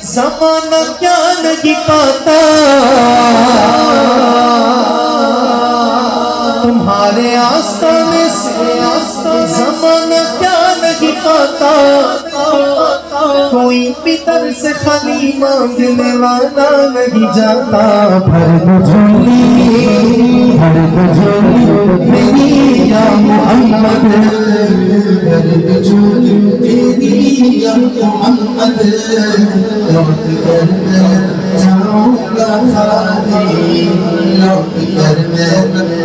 زمانہ کیا نہیں پاتا، تمہارے آستانے سے زمانہ کیا نہیں پاتا، کوئی بھی در سے خالی مانگنے والا نہیں جاتا. بھر دو جھولی میری یا محمد، بھر دو جھولی میری یا محمد، لوٹ کر میں جاؤں گا خالی، لوٹ کر میں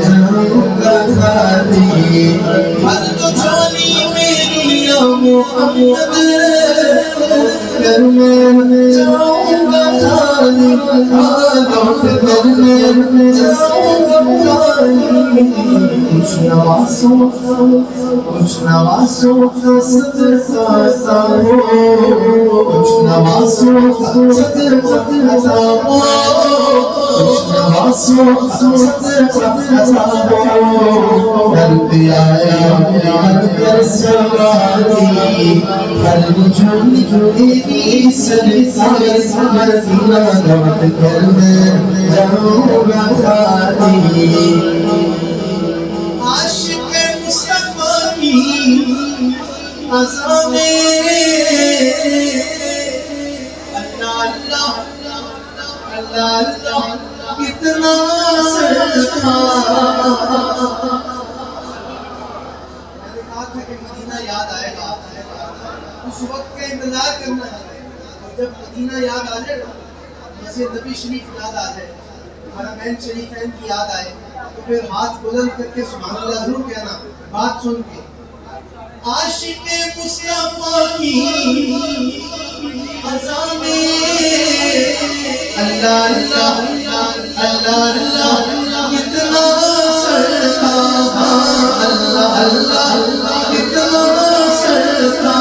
جاؤں گا خالی. بھر دو جھولی میری یا محمد، کر میں جاؤں گا خالی، لوٹ کر میں جاؤں گا خالی. خوش نوازوں کا صدقہ ہو، خوش نوازوں کا صدقہ ہو، خوش نوازوں کا صدقہ ہو. گھر پہ آیا گھر پر سواری، ہر جھولی میری سرکار مدینہ، لوٹ کر میں جاؤں گا خالی. عاشق مصطفیٰ کی عزا میں اللہ اللہ اللہ اللہ کتنا صدقہ. میں نے کہا تھا کہ مدینہ یاد آئے گا، اس وقت کا انتظار کرنا ہے، اور جب مدینہ یاد آ جائے گا، مسجد نبی شریف یاد آ جائے، حرمین شریفین کی یاد آئے، تو پھر ہاتھ بلند کر کے سبحان اللہ ضرور کہنا بات سن کے. عاشق مصطفیٰ کی عزا میں اللہ اللہ اللہ اللہ کتنا صدقہ، اللہ اللہ کتنا صدقہ.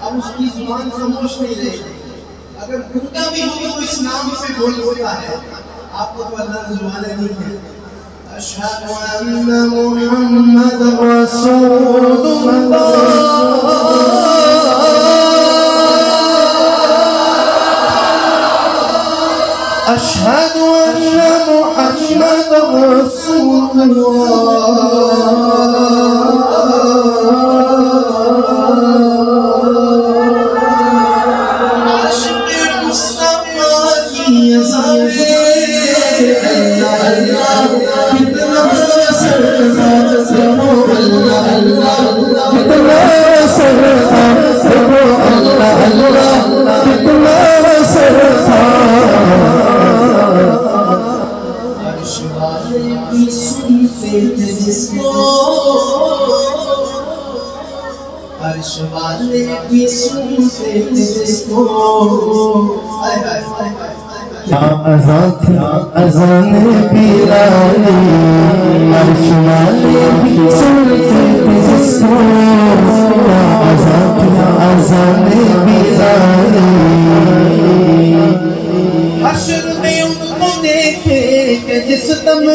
اب اس کی زبان خاموش نہیں رہے، اگر گنگا بھی ہو تو اس نام سے بول ہوتا ہے. آپ کو تو اللہ نے زبانیں دی ہیں. اشہد ان محمد رسول اللہ، اشہد ان محمد رسول اللہ. تھے جس کو عرش والے بھی سنتے تھے جس کو کیا اذان تھی اذان بلالی عرش والے بھی سنتے تھے جس کو کیا اذان تھی اذان بلالی حشر میں ان کو دیکھے کہ جس دم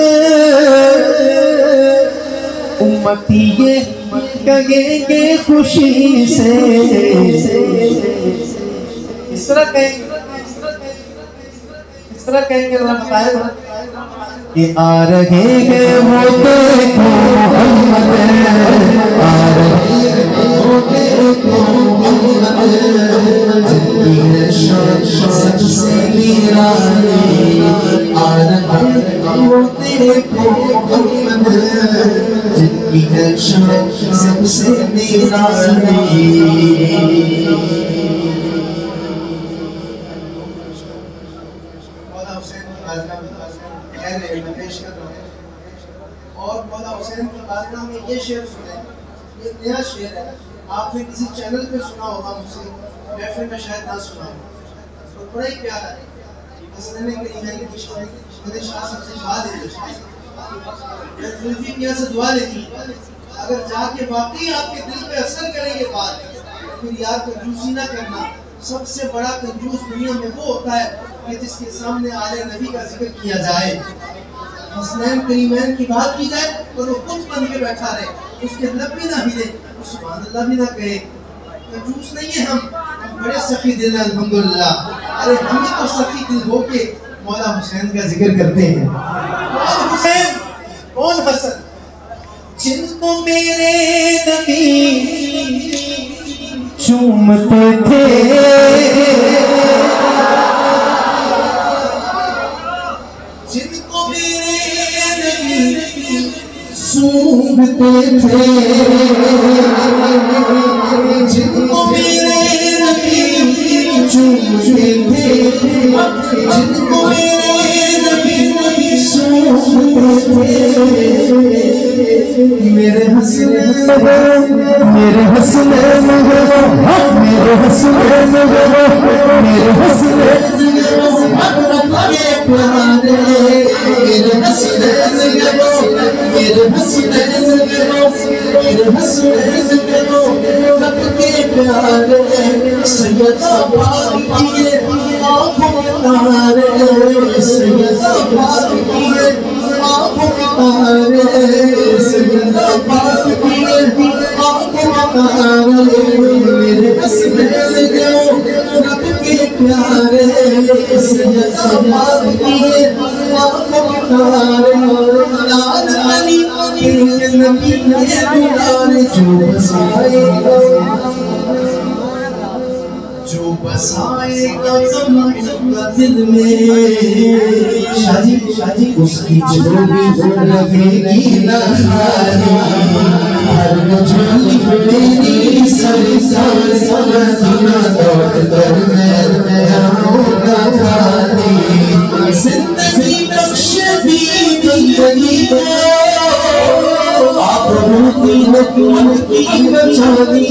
امتی یہ کہیں گے خوشی سے اس طرح کہیں اللہ بتائے کہ آ رہے ہیں وہ دیکھو محمد آ رہے ہیں وہ دیکھو محمد جن کی ہے شان سب سے نرالی آ رہے ہیں وہ دیکھو محمد جن کی ہے شان سب سے نرالی اور مولا حسین کی بارگاہ میں یہ شعر سنیں یہ نیا شعر ہے آپ نے کسی چینل پہ سنا ہوگا مجھ سے محفل میں شاید نہ سنا ہو تو بڑا ہی پیارا ہے حسنین کریمین کی شعر میرے شاہ صاحب سے دعا لیتے میں زلفی کیا سے دعا لیتی اگر جا کے واقعی آپ کے دل پہ اثر کرے یہ بات پھر یار کنجوسی نہ کرنا سب سے بڑا کنجوس دنیا میں وہ ہوتا ہے کہ جس کے سامنے آل نبی کا ذکر کیا جائے حسنین کریمین کی بات کی جائے اور وہ خود بن کے بیٹھا رہے اس کے لب بھی نہ ہلے سبحان اللہ بھی نہ کہے کنجوس نہیں ہے ہم بڑے سخی دل ہیں الحمدللہ ارے ہم ہی تو سخی دل ہو کے مولا حسین کا ذکر کرتے ہیں کون حسین کون حسن جن کو میرے نبی چومتے تھے سونگتے تھے جن کو میرے نبی چومتے تھے جن کو میرے نبی سونگتے تھے میرے حسنین میرے حسنین میرے حسنین میرے حسنین میرے حسنین میرے حسنین میرے حسنین رب کے پیارے سیدہ پاک کی آنکھوں کے تارے سیدہ پاک کی آنکھوں کے تارے سیدہ پاک کی آنکھوں کے تارے میرے حسنین رب کے پیارے سیدہ پاک کی آنکھوں کے تارے لال علی کے نبی کے دلارے جو بسائے گا غم کا دل میں شاجی اس کی جو بھی لگے گی نہ خالی ہر جھولی میری سرسار مدینہ لوٹ کر میں جاؤں گا خالی زندگی بخش دی زندگی کو آپ روتی نکل کی بچانی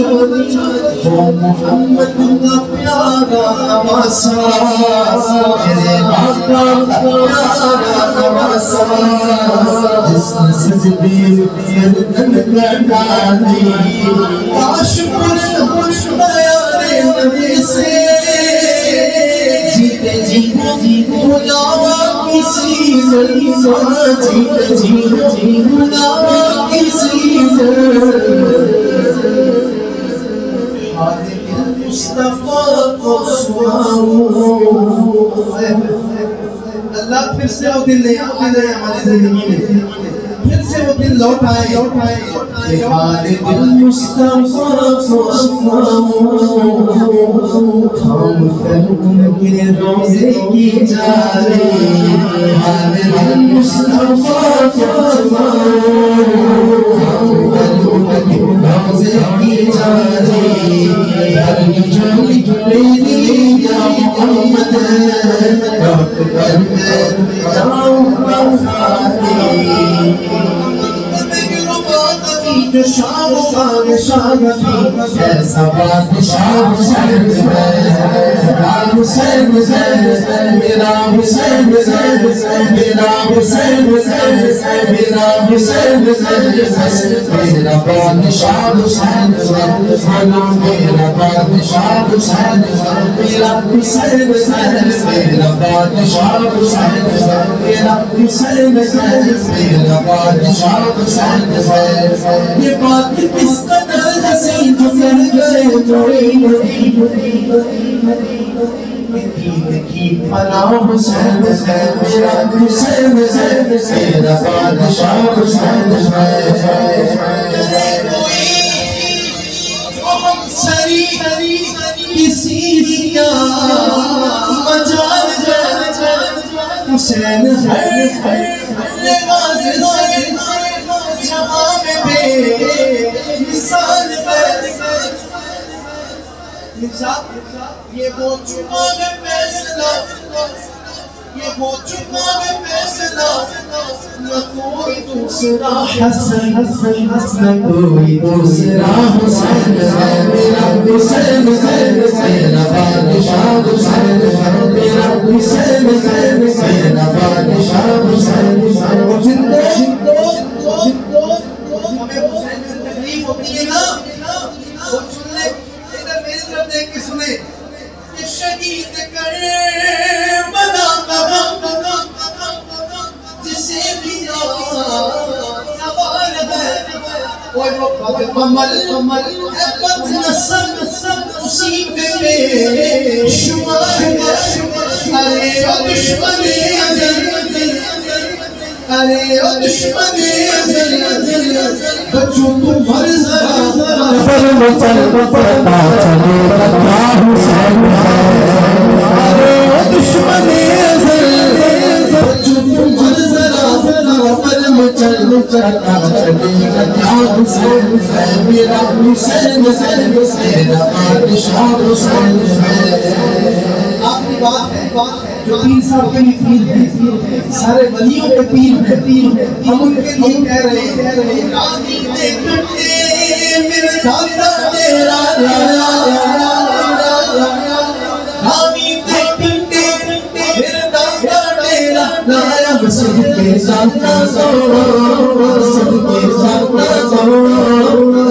وہ محمد کا پیارا نواسا میرے آقا کا پیارا نواسا جس نے سجدے گردن کٹانی کاش پرن پیارے نبی سے جیتے جی بلاوا کسی ملیمہ جیتے جی بلاوا کسی مصطفیٰ کو سناؤں اللہ پھر سے وہ دن لے آئے ہماری زندگی میں پھر سے وہ دن لوٹ آئے کہ حال دل مصطفیٰ کو سناؤں تھام کر ان کے روزے کی جالے حال دل مصطفیٰ کو سناؤں تھام کر ان کے روزے کی جالے ہر جھولی میری یا محمد لوٹ کر میں جاؤں گا خالی جو شام و شام کی ایسا بادشاہ حسین ہے حسین میرا حسین میرا حسین میرا حسین میرا بادشاہ حسین میرا بادشاہ حسین میرا حسین میرا بادشاہ حسین میرا حسین میرا بادشاہ حسین یہ بات کس قدر حسین تو کر گئے کی پناہ حسین میرا حسین میرا بادشاہ حسین سری کسی دیا مجال حسین ہر لباس جہاں میں بے مثال یہ ہو چکا ہے فیصلہ یہ ہو چکا ہے فیصلہ نہ کوئی دوسرا حسن نہ کوئی دوسرا حسین میرا حسین میرا بادشاہ حسین میرا حسین میرا بادشاہ حسین ہمیں حسین سے تکلیف ہوتی ہے نا وہ سن لے ادھر میری طرف دیکھ کے سنے کہ شہید کربلا جسے بھی سوال ہے وہ عمل بد نصب اسی پہ شمار ارے او دشمن ارے او دشمن بچوں تو مر ذرا چل پتا چلے لگا حسین ارے او دشمن بچوں تو مر ذرا چل پتا چلے لگا حسین میرا حسین میرا بادشاہ حسین آپ کی بات ہے جو پیر صاحب کے بھی پیر ہے سارے ولیوں کے پیر ہے ہم ان کے لیے کہہ رہے ہیں راضی دے کٹے میرے دادا تیرا راضی دے کٹے میرے دادا تیرا لایا مسجد کے ساتھ صدقے ساتھ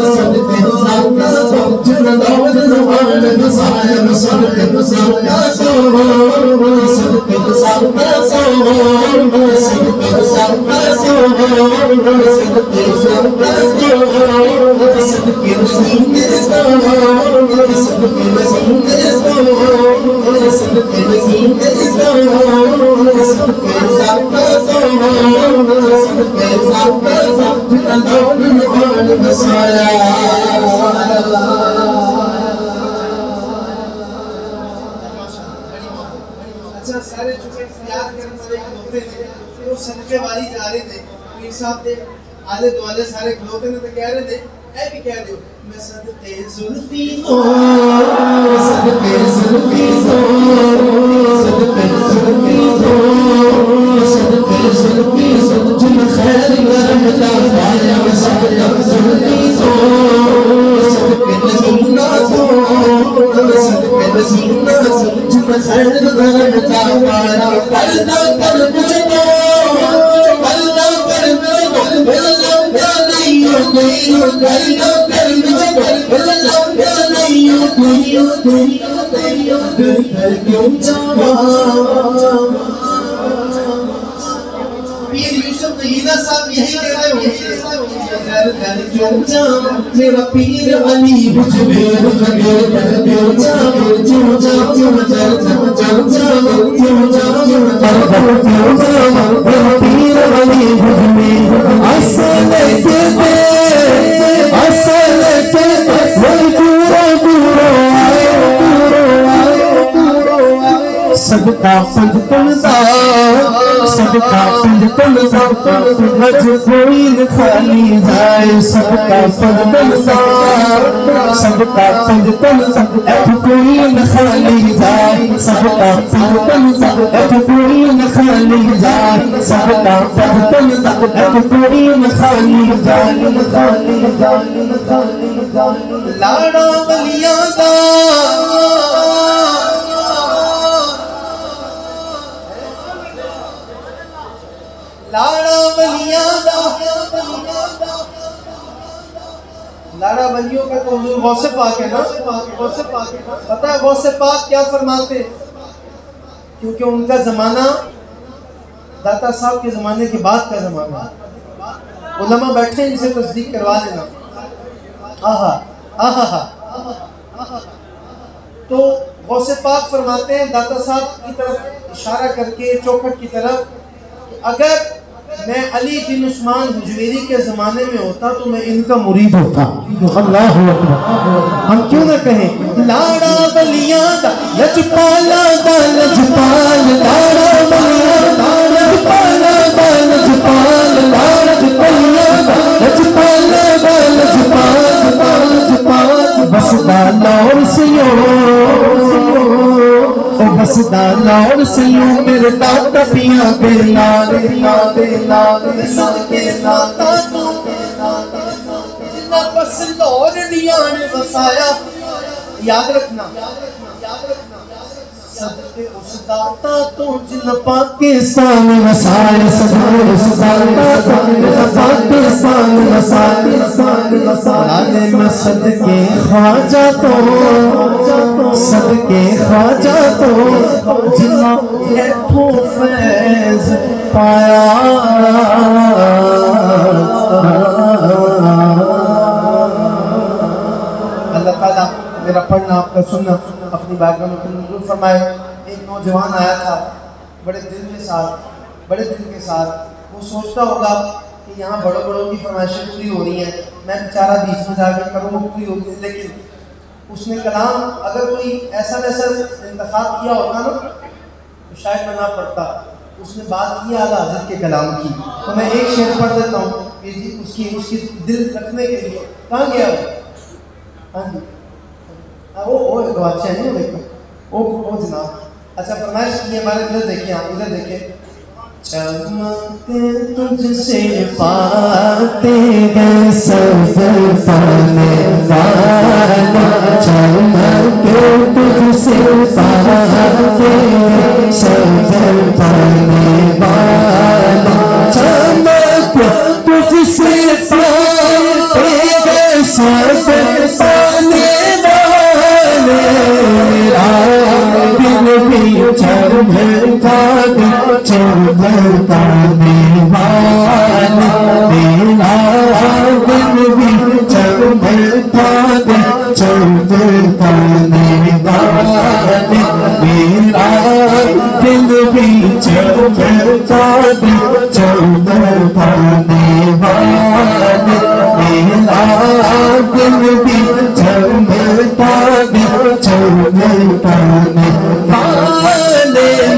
صدقے ساتھ جن دعوت نوال بسائے صدقے ساتھ صدقے ساتھ اچھا سارے چکے یاد کرنے والے کھلوتے تھے کہ وہ صدقے والی جا رہے تھے پیر صاحب تھے آلے دوالے سارے کھلوتے نے تو کہہ رہے تھے اے بھی کہہ دیو میں صدقے زلفی دو صدقے زلفی دو صدقے زلفی دو صدقے زلفی دو جن خیر ورحمت آیا صدقے زلفی دو صدقے نزینا دو صدقے نزینا دو جن خیر ورحمت آیا پردہ کر مجھے دو پردہ کر مجھے دو پردہ نہیں پیر یوسف نگینہ صاحب یہی کہہ رہے ہوں میرا پیر علی صدقہ خود تندا صدقہ پنجتن مجبورین خالی جائے صدقہ پنجتن صدقہ پنجتن مجبورین خالی جائے صدقہ پنجتن مجبورین خالی جائے صدقہ پنجتن مجبورین خالی جائے لاڑا ولیاں دا لاڑا ولیاں دا لاڑا ولیوں کا تو حضور غوث پاک ہے نا پتہ ہے غوث پاک کیا فرماتے ہیں کیونکہ ان کا زمانہ داتا صاحب کے زمانے کے بعد کا زمانہ علماء بیٹھے ان سے تصدیق کروا دینا تو غوث پاک فرماتے ہیں داتا صاحب کی طرف اشارہ کر کے چوکھٹ کی طرف اگر میں علی بن عثمان حجویری کے زمانے میں ہوتا تو میں ان کا مرید ہوتا اللہ اکبر ہم کیوں نہ کہیں لاڑا ولیاں دا لجپالا دا لجپال لاڑا ولیاں دا لجپالا دا لجپال لاڑا ولیاں دا لجپالا دا لجپال بسدا لور سیوں بسدا لور سیوں میرے داتا پیاں بے لال صدقے داتا تو جنہ بس لور لیاں نے بسایا یاد رکھنا صدقے اس داتا تو جنہ پاکستان وسائے صدقے اس داتا تو جنہ پاکستان وسائے میں صدقے خواجہ تو صدقے خواجہ تو جنہ ایٹھو فیض پایا اللہ تعالیٰ میرا پڑھنا آپ کا سننا اپنی بارگاہ میں قبول فرمائے ایک نوجوان آیا تھا بڑے دل کے ساتھ وہ سوچتا ہوگا کہ یہاں بڑوں کی فرمائشیں پوری ہو رہی ہیں میں بیچارہ بیچ میں جا کے کروں وہ پوری ہوگی لیکن اس نے کلام اگر کوئی ایسا انتخاب کیا ہوتا نا تو شاید میں نہ پڑھتا اس نے بات کی اعلیٰ حضرت کے کلام کی تو میں ایک شعر پڑھ دیتا ہوں اس کی دل رکھنے کے لیے کہاں گیا ہاں جی وہ اچھا نہیں وہ دیکھو وہ جناب اچھا فرمائش کی ہمارے ادھر دیکھیں آپ ادھر دیکھیں چمکتے تجھ سے پاتے گئے سب پانے والا چمکتے تجھ سے پاتے گئے سب پانے والا چمکتے تجھ سے پاتے گئے سب پانے چمکتا چمکانے والا میرا دل بھی چمکتا چمکانے والا میرا دل بھی چمکتا چمکانے والا میرا دل بھی چمکتا چمکانے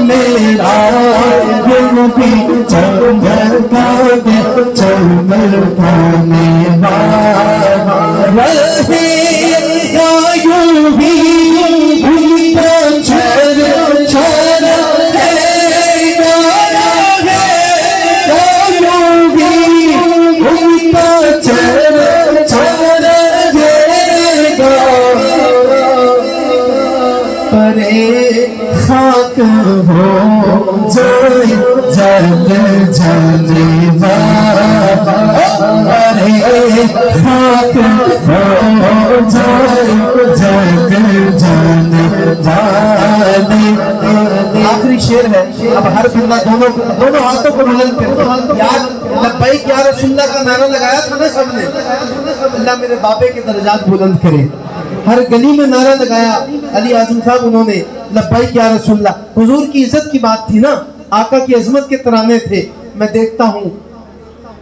میرا دل بھی چمکانے والا رہے گا یوں ہی ان کا چھر چھر رہے گا یوں ہی ان کا چھر چھر رہے گا پرے خاک ہو جائے جل جانے والا ارے خاک ہو جائے جل جانے والا آخری شعر ہے اب ہر بندہ دونوں ہاتھوں کو بلند کرے یاد لبیک یا رسول اللہ کا نعرہ لگایا تھا نا سب نے اللہ میرے بابے کے درجات بلند کرے ہر گلی میں نعرہ لگایا علی اعظم صاحب انہوں نے لبیک یا رسول اللہ حضور کی عزت کی بات تھی نا آقا کی عظمت کے ترانے تھے میں دیکھتا ہوں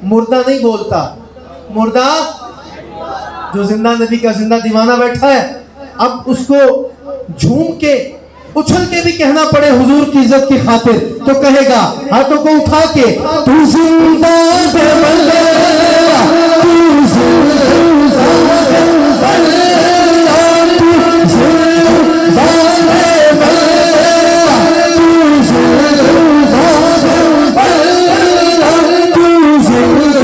مردہ نہیں بولتا مردہ جو زندہ نبی کا زندہ دیوانہ بیٹھا ہے اب اس کو جھوم کے اچھل کے بھی کہنا پڑے حضور کی عزت کی خاطر تو کہے گا ہاتھوں کو اٹھا کے تو زندہ بے بلّہ تو زندہ بے بلّہ تو زندہ بے بلّہ تو زندہ بے بلّہ تو زندہ بے بلّہ تو زندہ بے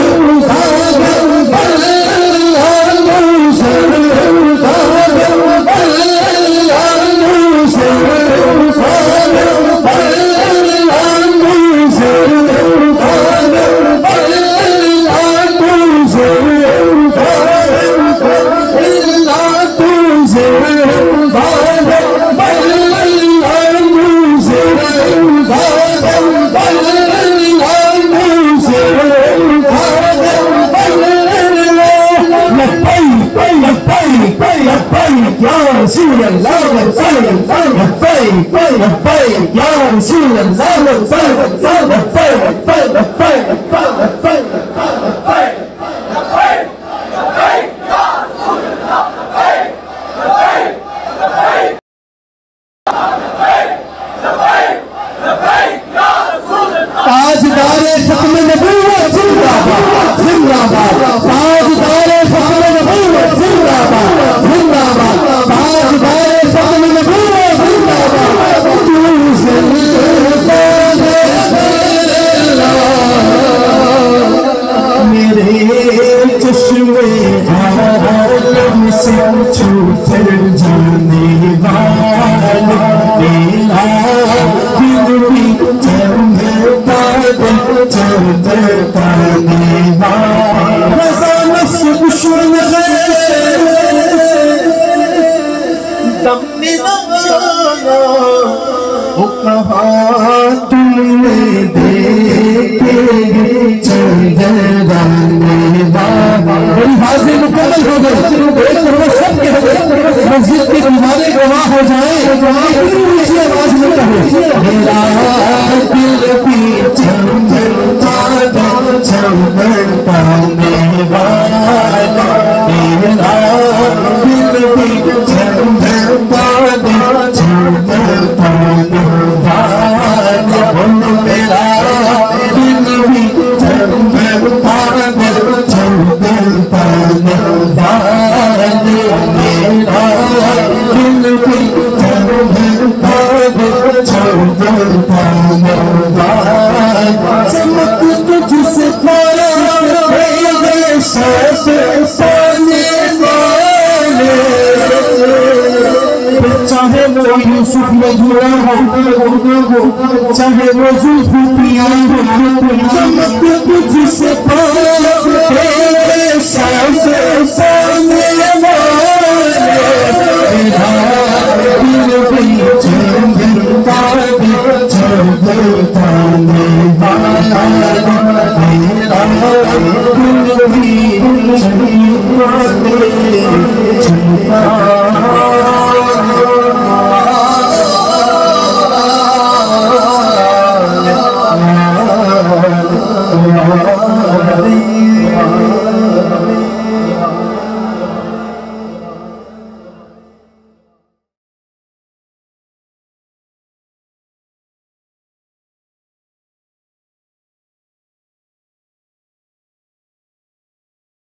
چاہے وہ زلفیاں چمک تجھ سے پاس تیرے سانس سامنے والے دل بھی چمکتا دے چمکتا والا میرا دل بھی چمکتا دے چمکتا